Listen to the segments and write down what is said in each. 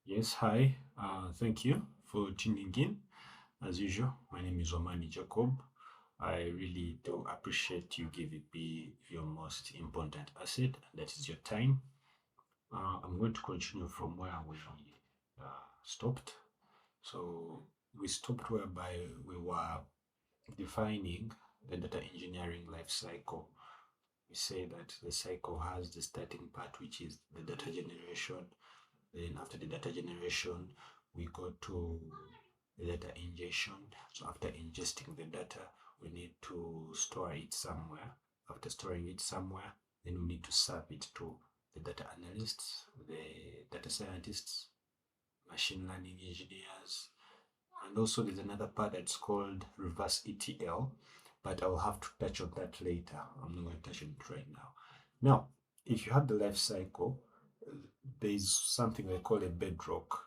Yes, hi. Thank you for tuning in. As usual, my name is Omani Jacob. I really do appreciate you giving me your most important asset, that is your time. I'm going to continue from where we stopped. So we stopped whereby we were defining the data engineering life cycle. We say that the cycle has the starting part, which is the data generation. Then after the data generation, we go to the data ingestion. So after ingesting the data, we need to store it somewhere. After storing it somewhere, then we need to serve it to the data analysts, the data scientists, machine learning engineers, and also there's another part that's called reverse ETL, but I'll have to touch on that later. I'm not going to touch on it right now. Now, if you have the life cycle, there is something they call a bedrock,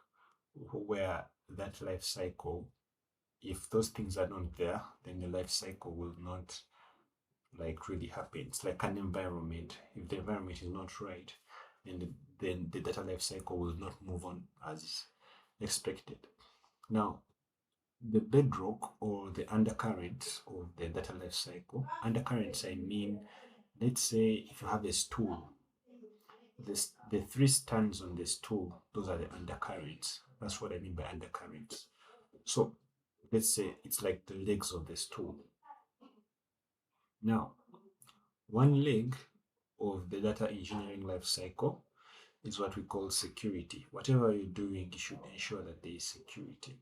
where that life cycle, if those things are not there, then the life cycle will not like really happen. It's like an environment. If the environment is not right, then the data life cycle will not move on as expected. Now, the bedrock or the undercurrent of the data life cycle, undercurrents, I mean, let's say if you have a stool, the three strands on the stool, those are the undercurrents. That's what I mean by undercurrents. So let's say it's like the legs of the stool. Now, one leg of the data engineering life cycle is what we call security. Whatever you're doing, you should ensure that there is security.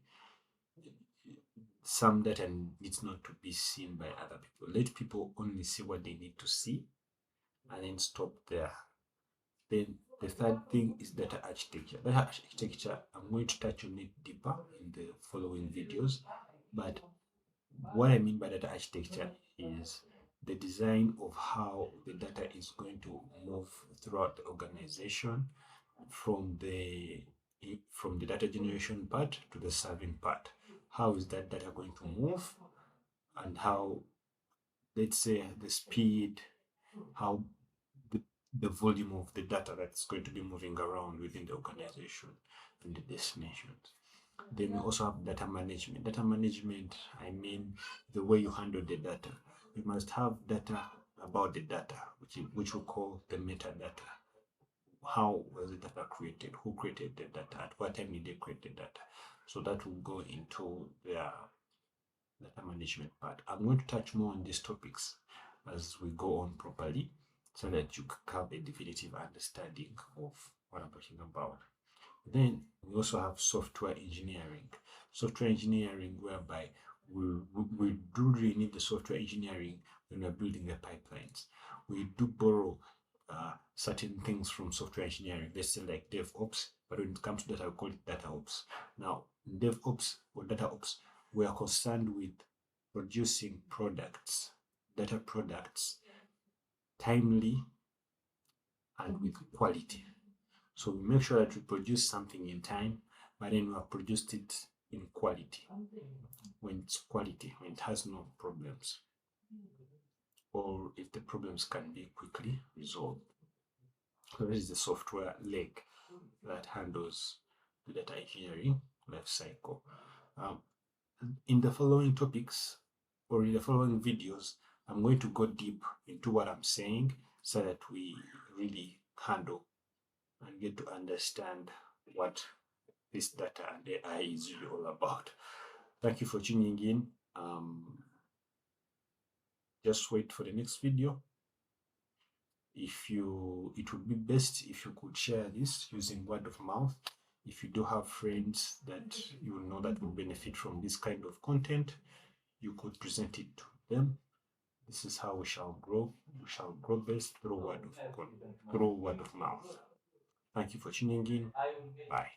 Some data needs not to be seen by other people. Let people only see what they need to see and then stop there. Then the third thing is data architecture. Data architecture, I'm going to touch on it deeper in the following videos. But what I mean by data architecture is the design of how the data is going to move throughout the organization from the data generation part to the serving part. How is that data going to move, and how, let's say, the speed, how the, the volume of the data that's going to be moving around within the organization and the destinations. Then we also have data management. Data management, I mean the way you handle the data. You must have data about the data, which we call the metadata. How was the data created? Who created the data? At what time did they create the data? So that will go into their data management part. I'm going to touch more on these topics as we go on properly so that you have a definitive understanding of what I'm talking about. Then we also have software engineering. Software engineering, whereby we do really need the software engineering when we're building the pipelines. We do borrow certain things from software engineering, let's say like DevOps, but when it comes to data, we call it data ops. Now, in DevOps or data ops, we are concerned with producing products, data products, timely and with quality. So we make sure that we produce something in time, but then we have produced it in quality. When it's quality, when it has no problems, or if the problems can be quickly resolved. So this is the software leg that handles the data engineering life cycle. Um, in the following topics or in the following videos, I'm going to go deep into what I'm saying so that we really handle and get to understand what this data and AI is really all about. Thank you for tuning in. Just wait for the next video. It would be best if you could share this using word of mouth. If you do have friends that you know that will benefit from this kind of content, you could present it to them. This is how we shall grow. We shall grow best through word of mouth. Thank you for tuning in. Bye.